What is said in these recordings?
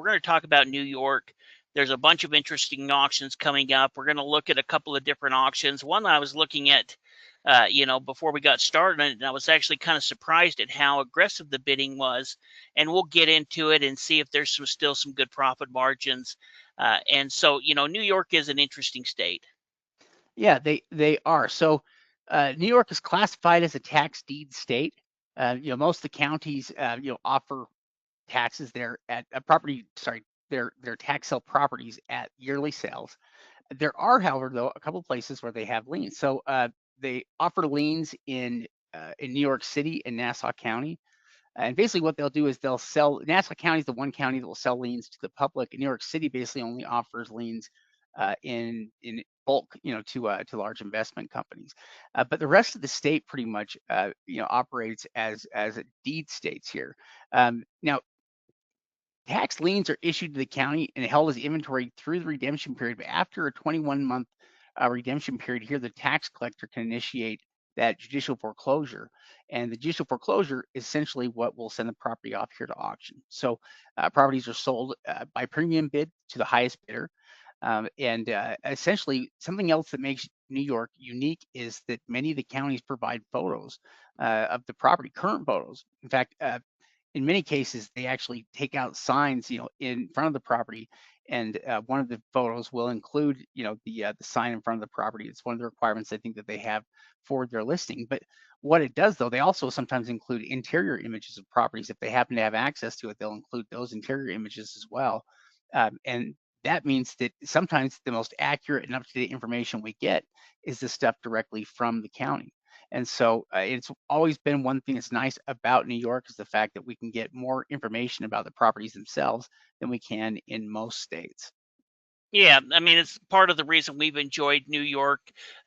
We're going to talk about New York. There's a bunch of interesting auctions coming up. We're going to look at a couple of different auctions. One I was looking at, before we got started, and I was actually kind of surprised at how aggressive the bidding was. And we'll get into it and see if there's still some good profit margins. And so, New York is an interesting state. Yeah, they are. So New York is classified as a tax deed state. Most of the counties, offer taxes there at their tax sale properties at yearly sales. There are, however, though, a couple of places where they have liens. So they offer liens in New York City and Nassau County. And basically what they'll do is they'll sell, Nassau County is the one county that will sell liens to the public. And New York City basically only offers liens in bulk, to large investment companies. But the rest of the state pretty much, operates as a deed states here. Now, tax liens are issued to the county and held as inventory through the redemption period. But after a 21-month redemption period here, the tax collector can initiate that judicial foreclosure. And the judicial foreclosure is essentially what will send the property off here to auction. So properties are sold by premium bid to the highest bidder. And essentially, something else that makes New York unique is that many of the counties provide photos of the property, current photos. In fact, in many cases, they actually take out signs, in front of the property, and one of the photos will include, the sign in front of the property. It's one of the requirements I think that they have for their listing. But what it does, though, they also sometimes include interior images of properties. If they happen to have access to it, they'll include those interior images as well. And that means that sometimes the most accurate and up-to-date information we get is the stuff directly from the county. And so it's always been one thing that's nice about New York is the fact that we can get more information about the properties themselves than we can in most states. Yeah, I mean, it's part of the reason we've enjoyed New York.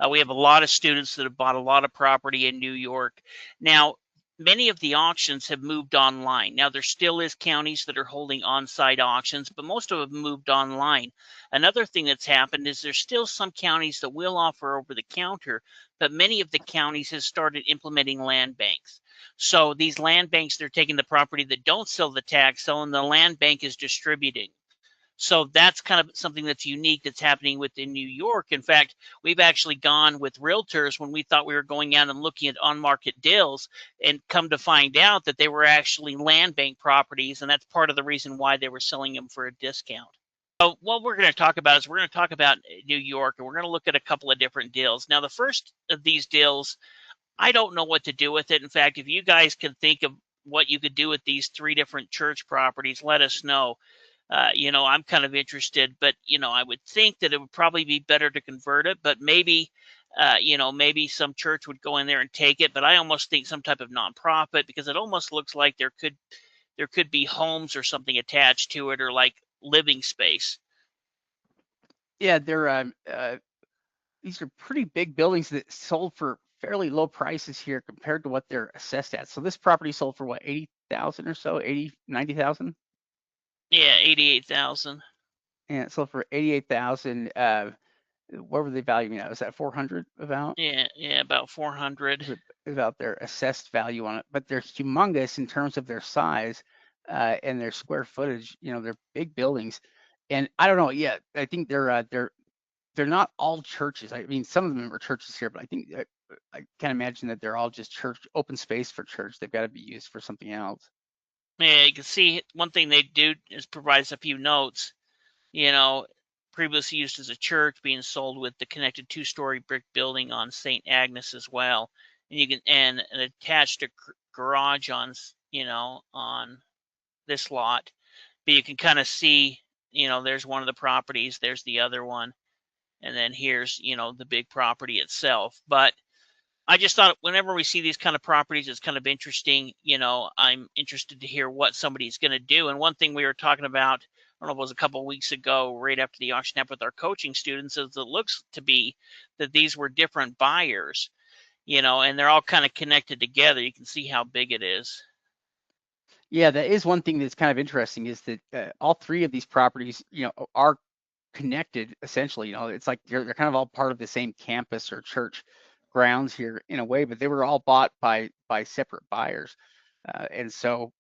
We have a lot of students that have bought a lot of property in New York. Now, many of the auctions have moved online. Now, there still is counties that are holding on-site auctions, but most of them moved online. Another thing that's happened is there's still some counties that will offer over the counter, but many of the counties have started implementing land banks. So these land banks, they're taking the property that don't sell the tax sale, and the land bank is distributing. So that's kind of something that's unique that's happening within New York. In fact, we've actually gone with realtors when we thought we were going out and looking at on-market deals, and come to find out that they were actually land bank properties, and that's part of the reason why they were selling them for a discount. So what we're going to talk about is we're going to talk about New York, and we're going to look at a couple of different deals. Now, the first of these deals, I don't know what to do with it. In fact, if you guys can think of what you could do with these three different church properties, let us know. I'm kind of interested, but I would think that it would probably be better to convert it, but maybe, maybe some church would go in there and take it. But I almost think some type of nonprofit, because it almost looks like there could be homes or something attached to it, or like living space. Yeah, these are pretty big buildings that sold for fairly low prices here compared to what they're assessed at. So this property sold for what, 80,000 or so, 80, 90,000? Yeah, 88,000. And it sold for 88,000. What were they valuing at? Was that 400 about? Yeah, about 400. About their assessed value on it, but they're humongous in terms of their size and their square footage. They're big buildings, and I don't know. Yeah, I think they're not all churches. I mean, some of them are churches here, but I think I can't imagine that they're all just church open space for church. They've got to be used for something else. Yeah, you can see one thing they do is provides a few notes. you know, Previously used as a church, being sold with the connected two-story brick building on St. Agnes as well, and you can and an attached garage on this lot. But you can kind of see, there's one of the properties, there's the other one, and then here's the big property itself. But I just thought whenever we see these kind of properties, it's kind of interesting. I'm interested to hear what somebody's going to do. And one thing we were talking about, I don't know if it was a couple of weeks ago, right after the auction happened with our coaching students, is it looks to be that these were different buyers, and they're all kind of connected together. You can see how big it is. Yeah, that is one thing that's kind of interesting is that all three of these properties, are connected essentially. It's like they're kind of all part of the same campus or church grounds here in a way, but they were all bought by separate buyers. And so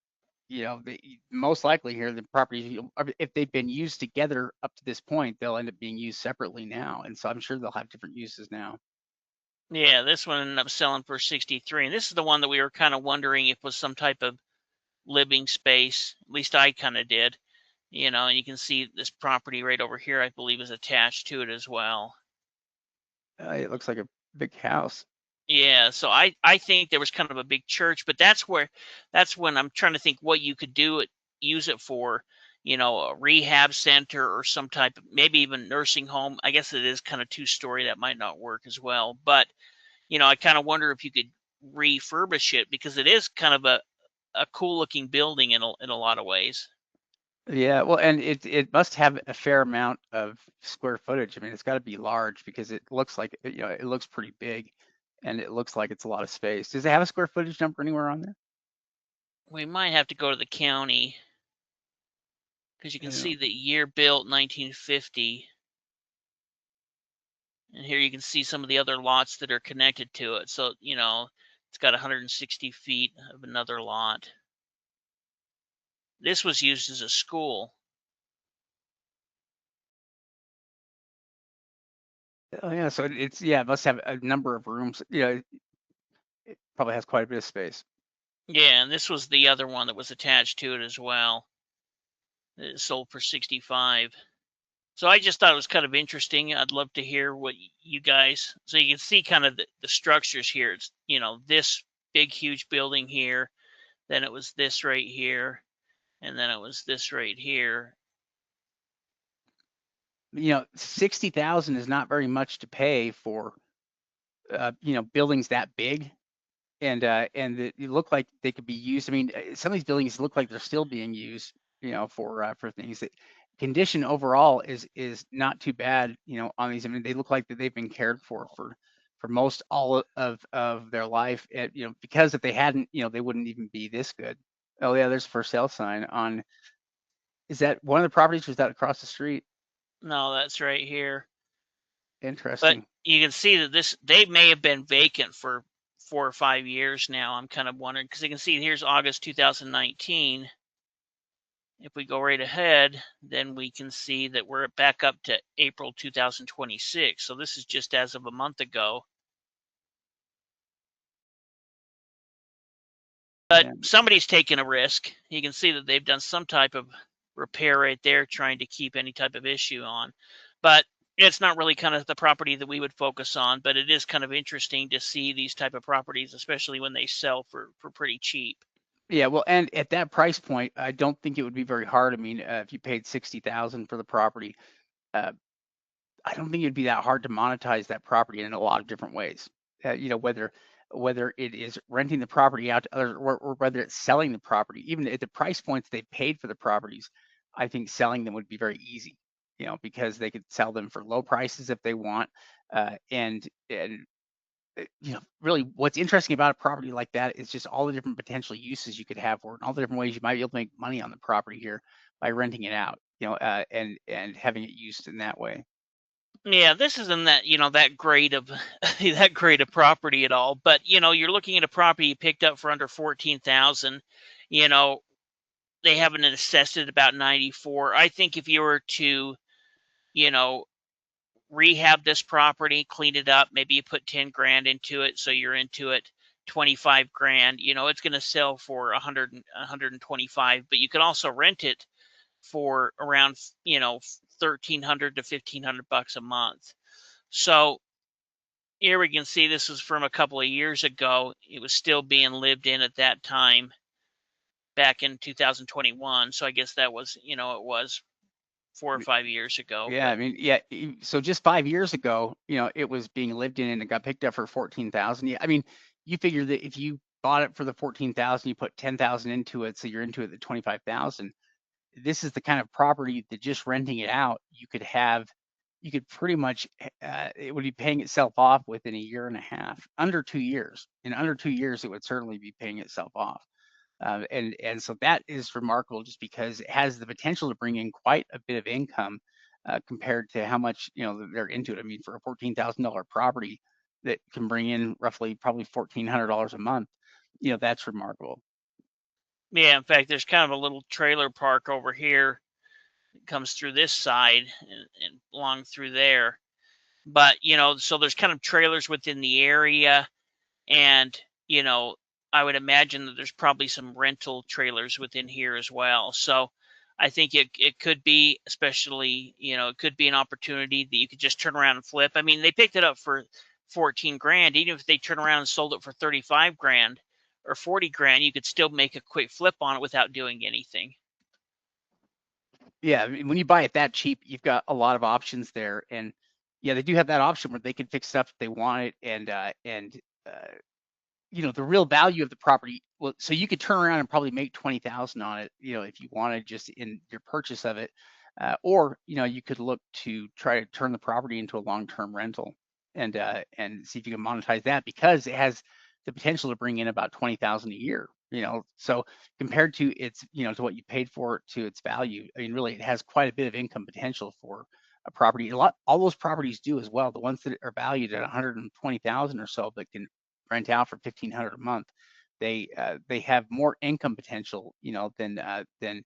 most likely here, the properties, if they've been used together up to this point, they'll end up being used separately now. And so I'm sure they'll have different uses now. Yeah, this one ended up selling for 63, and this is the one that we were kind of wondering if was some type of living space. At least I kind of did, and you can see this property right over here, I believe, is attached to it as well. It looks like a big house. Yeah, so I think there was kind of a big church, but that's when I'm trying to think what you could use it for, a rehab center or some type of maybe even nursing home. I guess it is kind of two-story, that might not work as well. But, I kind of wonder if you could refurbish it because it is kind of a cool looking building in a lot of ways. Yeah, well, and it must have a fair amount of square footage. I mean, it's got to be large because it looks like, it looks pretty big, and it looks like it's a lot of space. Does it have a square footage number anywhere on there? We might have to go to the county because you can Yeah. see the year built 1950. And here you can see some of the other lots that are connected to it. So, it's got 160 feet of another lot. This was used as a school. Oh yeah, so it must have a number of rooms. It probably has quite a bit of space. Yeah, and this was the other one that was attached to it as well. It sold for 65. So I just thought it was kind of interesting. I'd love to hear what you guys. So you can see kind of the structures here. It's this big huge building here. Then it was this right here, and then it was this right here. 60,000 is not very much to pay for buildings that big, and you look like they could be used. I mean, some of these buildings look like they're still being used, for things. That condition overall is not too bad, on these. I mean, they look like that they've been cared for most all of their life. And, because if they hadn't, they wouldn't even be this good. Oh yeah, there's a for sale sign on. Is that one of the properties? Was that across the street? No, that's right here. But Interesting. you can see that they may have been vacant for 4 or 5 years now. I'm kind of wondering because you can see here's August 2019. If we go right ahead, then we can see that we're back up to April 2026. So this is just as of a month ago. But Yeah. somebody's taken a risk. You can see that they've done some type of repair right there, trying to keep any type of issue on. But it's not really kind of the property that we would focus on, but it is kind of interesting to see these type of properties, especially when they sell for pretty cheap. Yeah, well, and at that price point, I don't think it would be very hard. I mean, if you paid 60,000 for the property, uh, I don't think it'd be that hard to monetize that property in a lot of different ways. Whether it is renting the property out to others, or whether it's selling the property, even at the price points they paid for the properties, I think selling them would be very easy. Because they could sell them for low prices if they want, and really what's interesting about a property like that is just all the different potential uses you could have for it, and all the different ways you might be able to make money on the property here by renting it out, and having it used in that way. Yeah, this isn't that great of that great of property at all. But you're looking at a property you picked up for under 14,000. You know, they have an assessed at about 94. I think if you were to, you know, rehab this property, clean it up, maybe you put 10 grand into it, so you're into it 25 grand, it's going to sell for 125, but you can also rent it for around, 1300 to 1500 bucks a month. So here we can see this was from a couple of years ago. It was still being lived in at that time back in 2021. So I guess that was, it was 4 or 5 years ago, Yeah, I but mean, yeah. So just 5 years ago, it was being lived in and it got picked up for 14,000. Yeah, I mean, you figure that if you bought it for the 14,000, you put 10,000 into it, so you're into it at 25,000. This is the kind of property that just renting it out, you could pretty much, it would be paying itself off within a year and a half, under 2 years. In under 2 years, it would certainly be paying itself off. And so that is remarkable just because it has the potential to bring in quite a bit of income, compared to how much they're into it. I mean, for a $14,000 property that can bring in roughly probably $1,400 a month, that's remarkable. Yeah, in fact, there's kind of a little trailer park over here that comes through this side and along through there. But, so there's kind of trailers within the area. And, you know, I would imagine that there's probably some rental trailers within here as well. So I think it could be, especially, it could be an opportunity that you could just turn around and flip. I mean, they picked it up for 14 grand. Even if they turn around and sold it for 35 grand or 40 grand, you could still make a quick flip on it without doing anything. Yeah, I mean, when you buy it that cheap, you've got a lot of options there, and yeah, they do have that option where they can fix stuff if they want it, and uh, the real value of the property. Well, so you could turn around and probably make 20,000 on it, if you wanted just in your purchase of it, or you could look to try to turn the property into a long-term rental, and see if you can monetize that because it has the potential to bring in about 20,000 a year. So compared to its, to what you paid for it to its value, I mean, really, it has quite a bit of income potential for a property. All those properties do as well. The ones that are valued at 120,000 or so, but can rent out for 1,500 a month, they have more income potential, than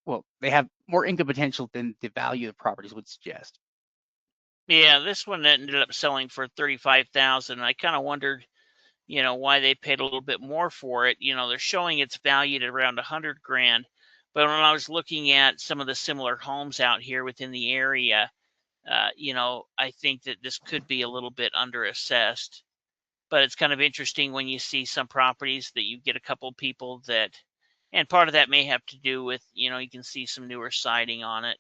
well, they have more income potential than the value of properties would suggest. Yeah, this one ended up selling for 35,000. I kind of wondered, why they paid a little bit more for it. They're showing it's valued at around 100 grand. But when I was looking at some of the similar homes out here within the area, I think that this could be a little bit underassessed. But it's kind of interesting when you see some properties that you get a couple of people that, and part of that may have to do with, you can see some newer siding on it.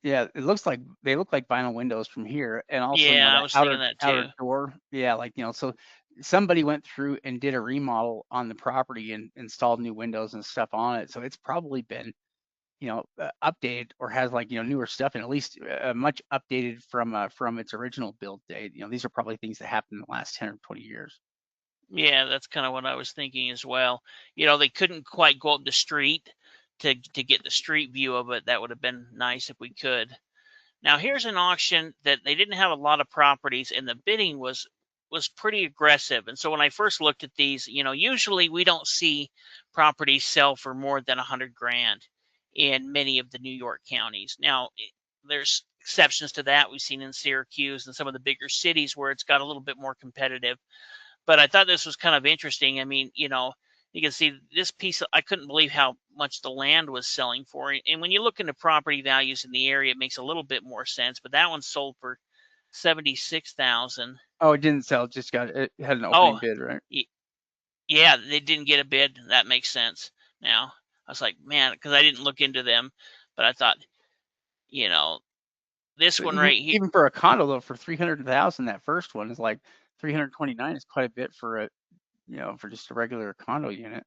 Yeah, it looks like they look like vinyl windows from here, and also, Yeah, I that was thinking outer that outer too. door. Yeah, like, so somebody went through and did a remodel on the property and installed new windows and stuff on it. So it's probably been, updated, or has, like, newer stuff, and at least much updated from its original build date. These are probably things that happened in the last 10 or 20 years. Yeah, that's kind of what I was thinking as well. They couldn't quite go up the street to get the street view of it. That would have been nice if we could. Now here's an auction that they didn't have a lot of properties, and the bidding was pretty aggressive. And so when I first looked at these, usually we don't see properties sell for more than 100 grand in many of the New York counties. Now there's exceptions to that. We've seen in Syracuse and some of the bigger cities where it's got a little bit more competitive. But I thought this was kind of interesting. I mean, you can see this piece. I couldn't believe how much the land was selling for. And when you look into property values in the area, it makes a little bit more sense. But that one sold for 76,000. Oh, it didn't sell, it had an opening Oh, bid, right? yeah, they didn't get a bid. That makes sense. Now I was like, man, because I didn't look into them, but I thought, you know, this So one even right here. even for a condo though, for 300,000, that first one is like 329 is quite a bit for for just a regular condo unit.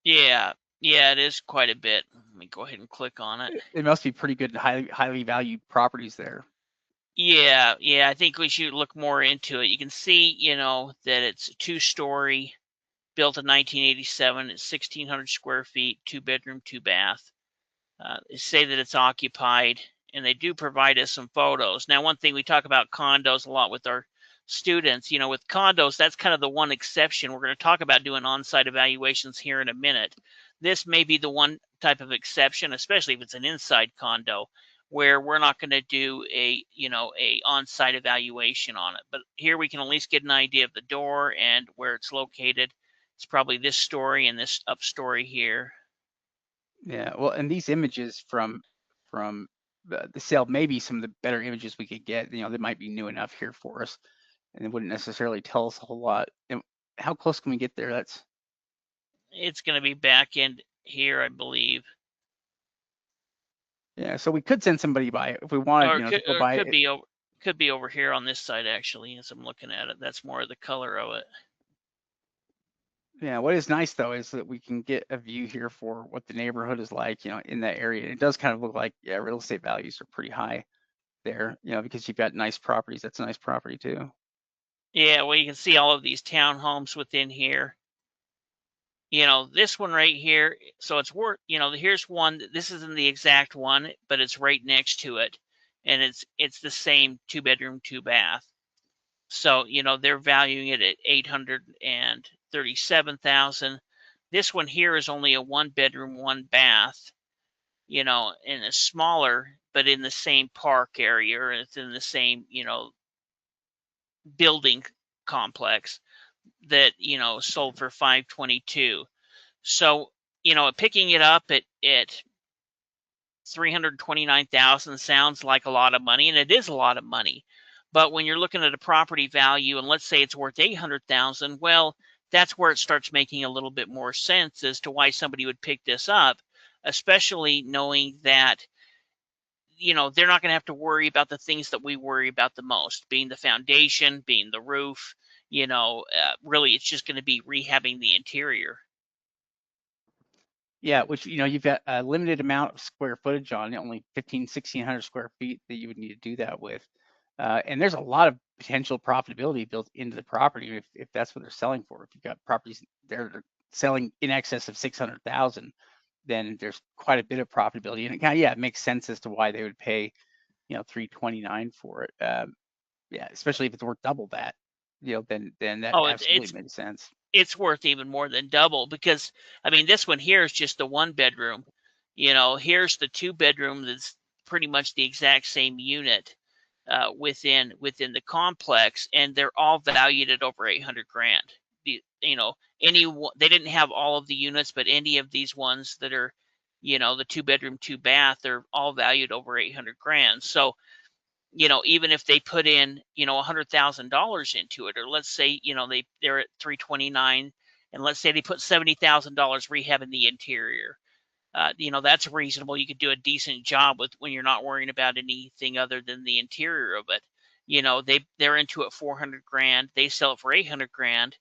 Yeah, yeah, it is quite a bit. Let me go ahead and click on it. It must be pretty good and highly valued properties there. Yeah, yeah, I think we should look more into it. You can see, that it's a two-story, built in 1987. It's 1,600 square feet, two bedroom, two bath. They say that it's occupied, and they do provide us some photos. Now, one thing we talk about condos a lot with our students, with condos, that's kind of the one exception. We're going to talk about doing on-site evaluations here in a minute. This may be the one type of exception, especially if it's an inside condo, where we're not going to do a on-site evaluation on it. But here we can at least get an idea of the door and where it's located. It's probably this story and this up story here. Yeah, well, and these images from the sale, maybe some of the better images we could get. They might be new enough here for us, and it wouldn't necessarily tell us a whole lot. And how close can we get there? That's It's going to be back end here, I believe, Yeah, so we could send somebody by if we wanted, or to go or by it. could be over here on this side actually. As I'm looking at it, that's more of the color of it. Yeah, what is nice though is that we can get a view here for what the neighborhood is like, in that area. It does kind of look like, yeah, real estate values are pretty high there, because you've got nice properties. That's a nice property too. Yeah, well, you can see all of these townhomes within here. This one right here. So it's worth. Here's one. This isn't the exact one, but it's right next to it, and it's the same two bedroom, two bath. So they're valuing it at 837,000. This one here is only a 1 bedroom, 1 bath, and it's smaller, but in the same park area, or it's in the same, building complex that, sold for 522. So, picking it up at 329,000 sounds like a lot of money, and it is a lot of money. But when you're looking at a property value and let's say it's worth 800,000, well, that's where it starts making a little bit more sense as to why somebody would pick this up, especially knowing that they're not going to have to worry about the things that we worry about the most, being the foundation, being the roof. Really, it's just going to be rehabbing the interior. Yeah, which you've got a limited amount of square footage on it, only 1,600 square feet that you would need to do that with. And there's a lot of potential profitability built into the property if that's what they're selling for. If you've got properties they're selling in excess of 600,000, then there's quite a bit of profitability. And it kind of, yeah, it makes sense as to why they would pay, 329 for it. Yeah, especially if it's worth double that, then that Oh, absolutely makes sense. it's worth even more than double, because I mean this one here is just the 1 bedroom. Here's the 2 bedroom that's pretty much the exact same unit within the complex, and they're all valued at over 800 grand. The, they didn't have all of the units, but any of these ones that are, the 2 bedroom, 2 bath, they're all valued over 800 grand. So even if they put in, $100,000 into it, or let's say, they're at 329, and let's say they put $70,000 rehabbing the interior, that's reasonable. You could do a decent job with when you're not worrying about anything other than the interior of it. They're into it 400 grand. They sell it for 800 grand.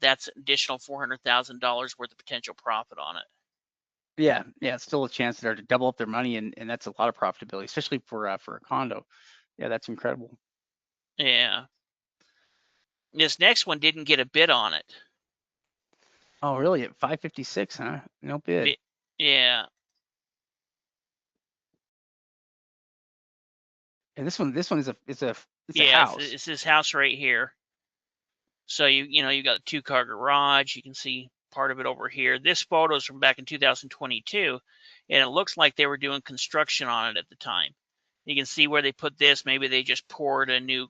That's additional $400,000 worth of potential profit on it. Yeah, yeah, it's still a chance there to double up their money, and that's a lot of profitability, especially for a condo. Yeah, that's incredible. Yeah. This next one didn't get a bid on it. Oh, really? At 556, huh? No bid. Yeah. And this one is a Yeah, house. it's this house right here. So you got a 2-car garage. You can see part of it over here. This photo is from back in 2022, and it looks like they were doing construction on it at the time. You can see where they put this. Maybe they just poured a new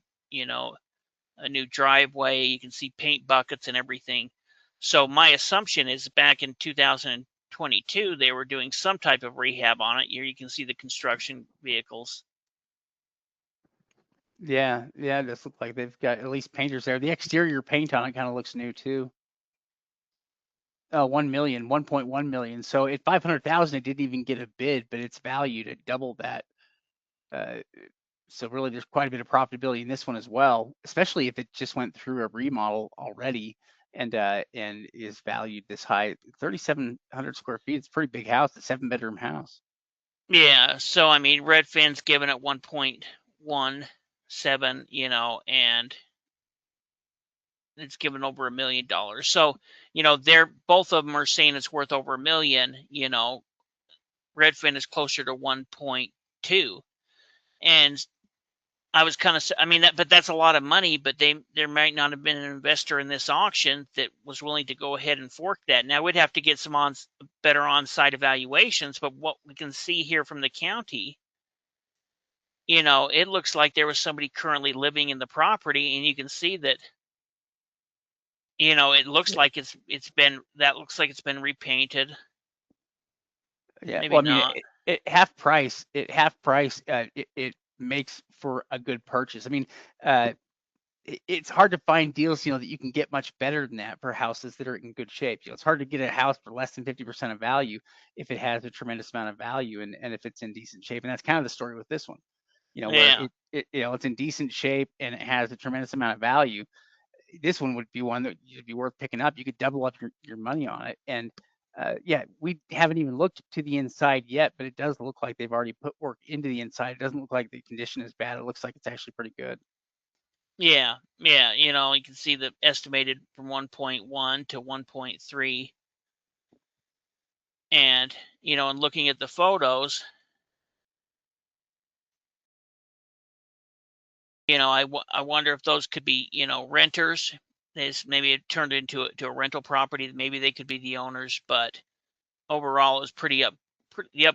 driveway. You can see paint buckets and everything. So my assumption is back in 2022 they were doing some type of rehab on it. Here you can see the construction vehicles. Yeah, yeah, it does look like they've got at least painters there. The exterior paint on it kind of looks new too. 1 million, 1.1 million. So at 500,000, it didn't even get a bid, but it's valued at double that. Uh, so really, there's quite a bit of profitability in this one as well, especially if it just went through a remodel already and is valued this high. 3,700 square feet. It's a pretty big house. It's a 7-bedroom house. Yeah, so I mean Redfin's given it 1.17, and it's given over $1 million. So, they're both of them are saying it's worth over a million. Redfin is closer to 1.2. And I was kind of, I mean, but that's a lot of money. But there might not have been an investor in this auction that was willing to go ahead and fork that. Now we'd have to get some better on-site evaluations. But what we can see here from the county, it looks like there was somebody currently living in the property, and you can see that, it looks like it's been repainted. Yeah, Maybe well, I mean, not. half price, it makes for a good purchase. I mean, uh, it's hard to find deals, that you can get much better than that for houses that are in good shape. It's hard to get a house for less than 50% of value if it has a tremendous amount of value and if it's in decent shape. And that's kind of the story with this one, where Yeah. it's in decent shape and it has a tremendous amount of value. This one would be one that would be worth picking up. You could double up your money on it. And yeah, we haven't even looked to the inside yet, but it does look like they've already put work into the inside. It doesn't look like the condition is bad. It looks like it's actually pretty good. Yeah. Yeah. You can see the estimated from 1.1 to 1.3. And, and looking at the photos, I wonder if those could be, renters, maybe it turned into a rental property. Maybe they could be the owners, but overall it was the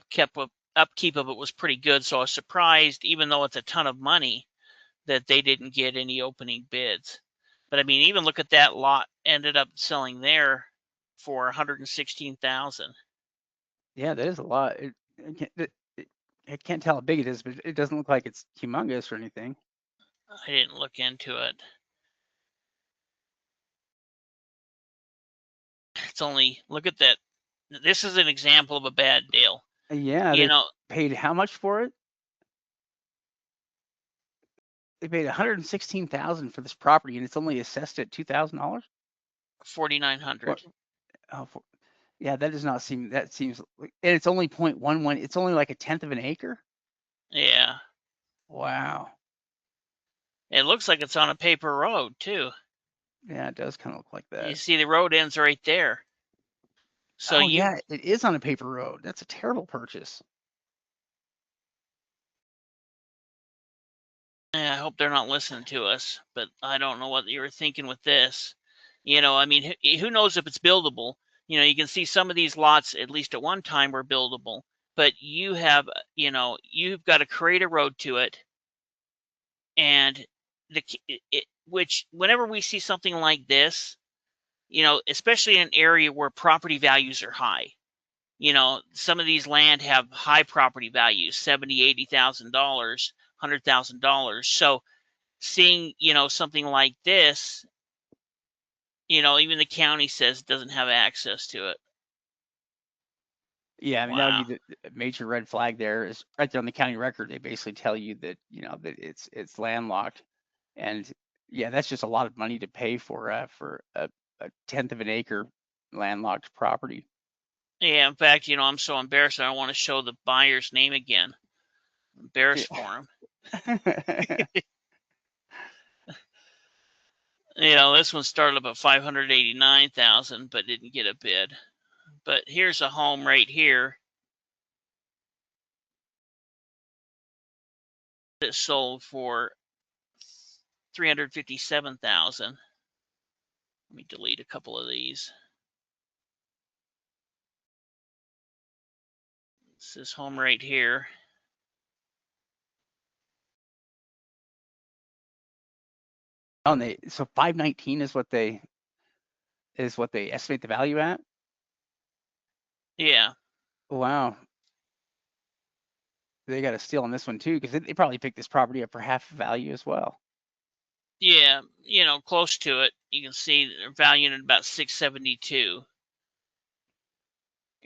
upkeep of it was pretty good. So I was surprised, even though it's a ton of money, that they didn't get any opening bids. But I mean, even look at that lot ended up selling there for 116,000. Yeah, that is a lot. I can't tell how big it is, but it doesn't look like it's humongous or anything. I didn't look into it. It's only, look at that. This is an example of a bad deal. Yeah, You they know, paid how much for it? They paid 116,000 for this property, and it's only assessed at $2,000. 4,900. Oh, yeah, that does not seem. That seems, and it's only 0.11. It's only like a tenth of an acre. Yeah. Wow. It looks like it's on a paper road too. Yeah, it does kind of look like You that. see the road ends right there. So Oh yeah, it is on a paper road. That's a terrible purchase. I hope they're not listening to us, but I don't know what you were thinking with this. I mean, who knows if it's buildable? You can see some of these lots, at least at one time, were buildable, but you've got to create a road to it, and which whenever we see something like this, especially in an area where property values are high, some of these land have high property values, 70, $80,000, $100,000. So seeing, something like this, even the county says it doesn't have access to it. Yeah, I mean that would Wow. be the major red flag. There is right there on the county record. They basically tell you that that it's landlocked, and yeah, that's just a lot of money to pay for a tenth of an acre landlocked property. Yeah, in fact, I'm so embarrassed I don't want to show the buyer's name again. I'm embarrassed for him. Yeah. This one started up at 589,000 but didn't get a bid. But here's a home right here that sold for 357,000. Let me delete a couple of these. It's this home right here. Oh, and so 519 is what they estimate the value at. Yeah. Wow, they got a steal on this one too, because they probably picked this property up for half the value as well. Yeah, close to it. You can see they're valued at about 672.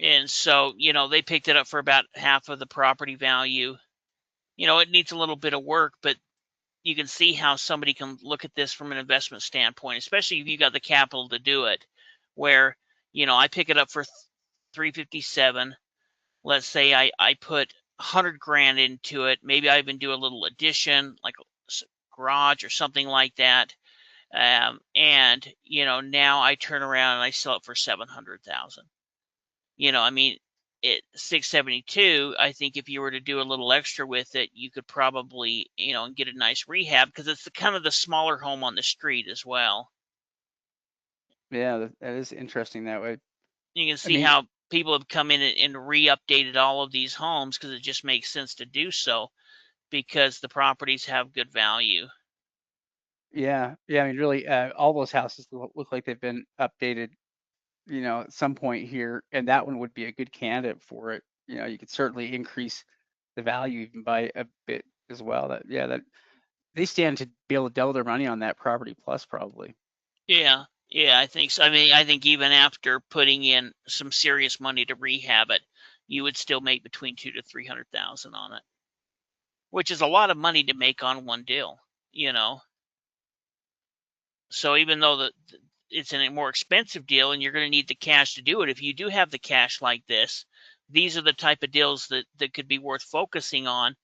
And so, they picked it up for about half of the property value. It needs a little bit of work, but you can see how somebody can look at this from an investment standpoint, especially if you got the capital to do it. Where, I pick it up for 357. Let's say I put 100 grand into it. Maybe I even do a little addition, like a garage or something like that. And now I turn around and I sell it for 700,000. I mean, at 672, I think if you were to do a little extra with it, you could probably, get a nice rehab because it's kind of the smaller home on the street as well. Yeah, that is interesting that way. You can I see mean, how people have come in and re-updated all of these homes because it just makes sense to do so because the properties have good value. yeah. I mean, really, all those houses look like they've been updated, at some point here, and that one would be a good candidate for it. You could certainly increase the value even by a bit as well. That they stand to be able to double their money on that property plus probably. Yeah, yeah, I think so. I mean, I think even after putting in some serious money to rehab it, you would still make between 200,000 to 300,000 on it, which is a lot of money to make on one deal. You know, so even though it's a more expensive deal and you're going to need the cash to do it, if you do have the cash like this, these are the type of deals that could be worth focusing on,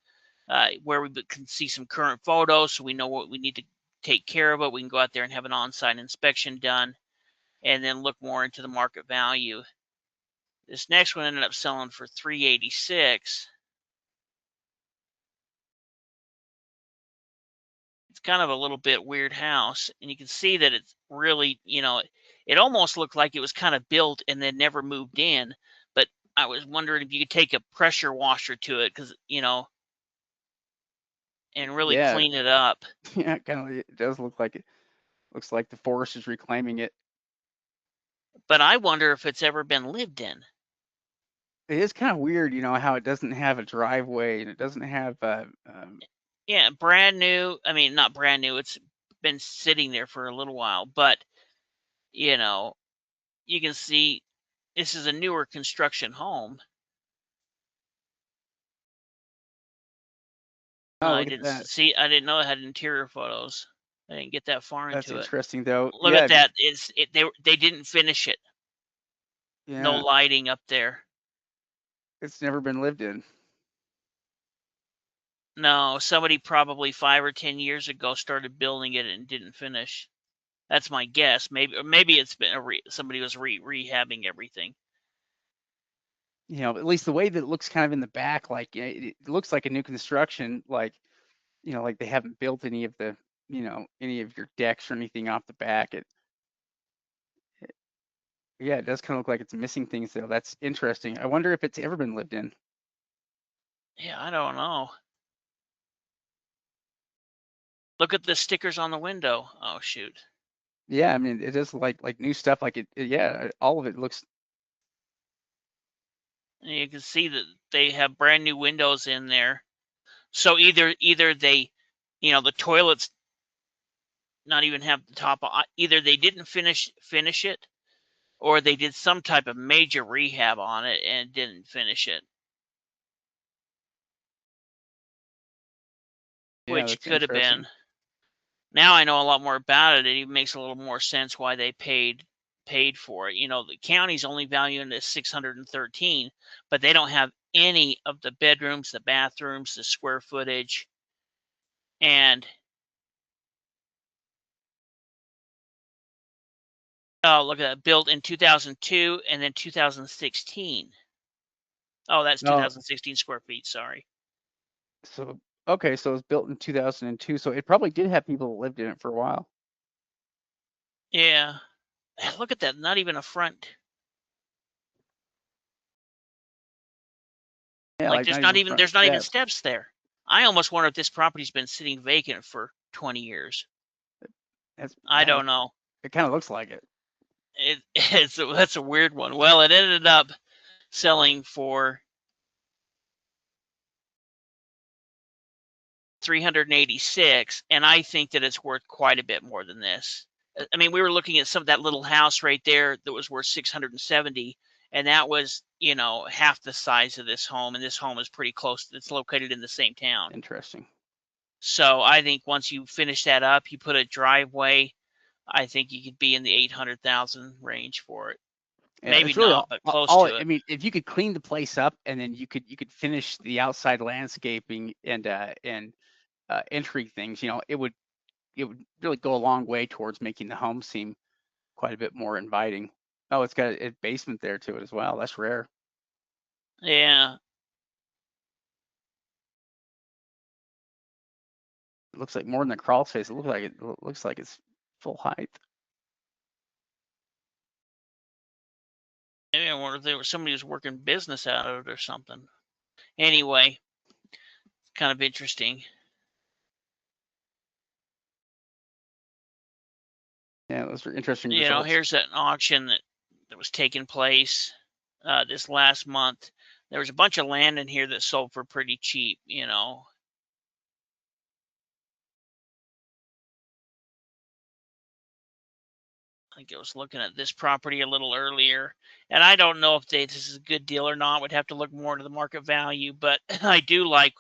where we can see some current photos so we know what we need to take care of it. We can go out there and have an on-site inspection done and then look more into the market value. This next one ended up selling for 386. kind of a little bit weird house, and you can see that it's really, it almost looked like it was kind of built and then never moved in. But I was wondering if you could take a pressure washer to it, because and really Yeah, clean it up. yeah, kind of. It does look like it. Looks like the forest is reclaiming it. But I wonder if it's ever been lived in. It is kind of weird, how it doesn't have a driveway and it doesn't have Yeah, brand new. I mean, not brand new. It's been sitting there for a little while, but you know, you can see this is a newer construction home. oh, I look at didn't that. see. I didn't know it had interior photos. I didn't get that far That's into it. interesting though. Look Yeah, at that. They didn't finish it. No yeah, lighting up there. it's never been lived in. No, somebody probably 5 or 10 years ago started building it and didn't finish. That's my guess. Maybe it's been somebody was rehabbing everything. At least the way that it looks kind of in the back, like it looks like a new construction, like like they haven't built any of the, any of your decks or anything off the back. Yeah, it does kind of look like it's missing things though. That's interesting. I wonder if it's ever been lived in. Yeah, I don't know. Look at the stickers on the window. Oh shoot. Yeah, I mean, it is like new stuff. Like yeah, all of it looks. And you can see that they have brand new windows in there. So either they, the toilets not even have the top. Either they didn't finish it, or they did some type of major rehab on it and didn't finish it, Yeah, which that's could have interesting. been. Now I know a lot more about it. It even makes a little more sense why they paid for it. The county's only valuing it at 613, but they don't have any of the bedrooms, the bathrooms, the square footage, and oh, look at that, built in 2002 and then 2016. Oh, that's No, 2016 square feet. Sorry. so okay, so it was built in 2002, so it probably did have people that lived in it for a while. Yeah. Look at that. Not even a front. Yeah, Like like not even front there's not even steps. steps there. I almost wonder if this property's been sitting vacant for 20 years. That's I yeah, don't know. it kind of looks like it. That's a weird one. Well, it ended up selling for 386, and I think that it's worth quite a bit more than this. I mean, we were looking at some of that little house right there that was worth 670, and that was, half the size of this home, and this home is pretty close. It's located in the same town. Interesting. So I think once you finish that up, you put a driveway, I think you could be in the 800,000 range for it. Yeah, Maybe it's really not, but close all to I it. mean, if you could clean the place up and then you could finish the outside landscaping and entry things, it would really go a long way towards making the home seem quite a bit more inviting. Oh, it's got a basement there to it as well. That's rare. Yeah. It looks like more than a crawl space. It looks like it's full height. Maybe I wonder if there was somebody who's working business out of it or something. Anyway, kind of interesting. Yeah, those are interesting results. Here's an auction that was taking place this last month. There was a bunch of land in here that sold for pretty cheap. I think I was looking at this property a little earlier, and I don't know if this is a good deal or not. Would have to look more into the market value, but I do like,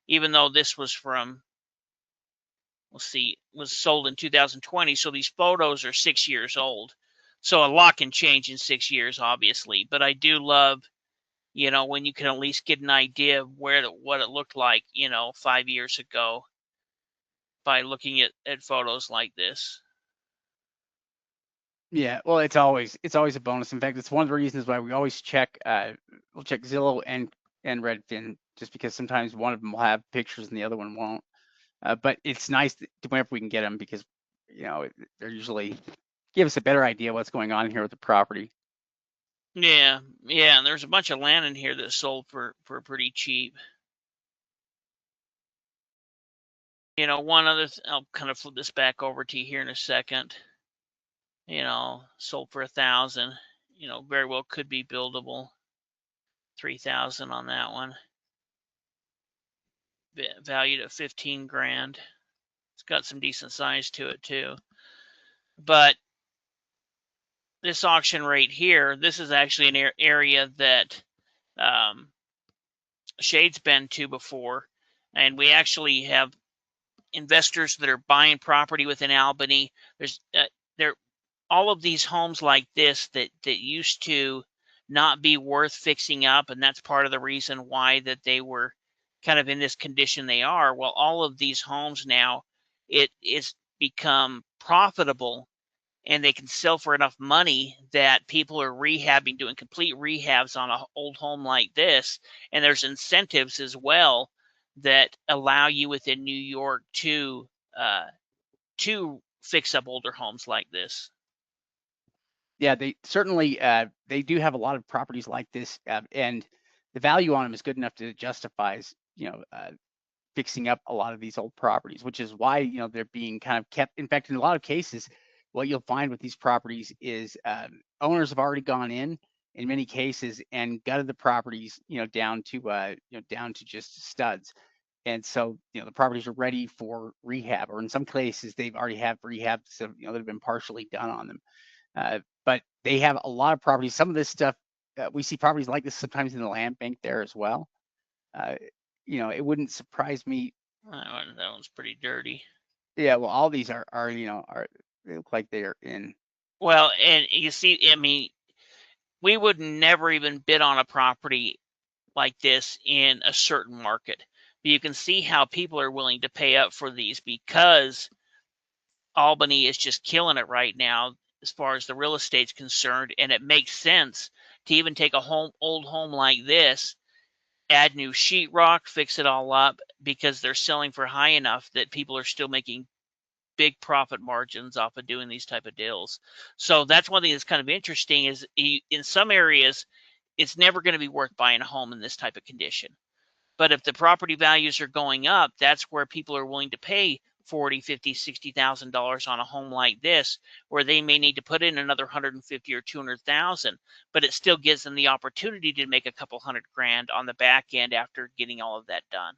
even though this was from, let's see, was sold in 2020, so these photos are 6 years old. So a lot can change in 6 years, obviously, but I do love, when you can at least get an idea of what it looked like, 5 years ago by looking at photos like this. Yeah, well, it's always a bonus. In fact, it's one of the reasons why we always we'll check Zillow and Redfin, just because sometimes one of them will have pictures and the other one won't. But it's nice whenever we can get them because, they're usually give us a better idea what's going on here with the property. Yeah, yeah, and there's a bunch of land in here that sold for pretty cheap. One other, I'll kind of flip this back over to you here in a second. Sold for 1,000. Very well could be buildable. 3,000 on that one. Valued at 15 grand. It's got some decent size to it too. But this auction right here, this is actually an area that Shade's been to before, and we actually have investors that are buying property within Albany. There's there all of these homes like this that used to not be worth fixing up, and that's part of the reason why that they were kind of in this condition they are. Well, all of these homes now, it is become profitable, and they can sell for enough money that people are rehabbing, doing complete rehabs on an old home like this. And there's incentives as well that allow you within New York to fix up older homes like this. Yeah, they certainly they do have a lot of properties like this, and the value on them is good enough to justifies fixing up a lot of these old properties, which is why they're being kind of kept. In fact, in a lot of cases, what you'll find with these properties is owners have already gone in many cases and gutted the properties down to down to just studs. And so the properties are ready for rehab, or in some cases they've already have rehab, so that have been partially done on them. But they have a lot of properties. Some of this stuff, we see properties like this sometimes in the land bank there as well. Uh, it wouldn't surprise me. That one's pretty dirty. Yeah, well, all these are they look like they are in. Well, and you see, I mean, we would never even bid on a property like this in a certain market. But you can see how people are willing to pay up for these because Albany is just killing it right now as far as the real estate's concerned, and it makes sense to even take a old home like this, add new sheetrock, fix it all up because they're selling for high enough that people are still making big profit margins off of doing these type of deals. So that's one thing that's kind of interesting is in some areas it's never going to be worth buying a home in this type of condition. But if the property values are going up, that's where people are willing to pay 40, 50, $60,000 on a home like this, where they may need to put in another 150 or 200,000, but it still gives them the opportunity to make a couple hundred grand on the back end after getting all of that done.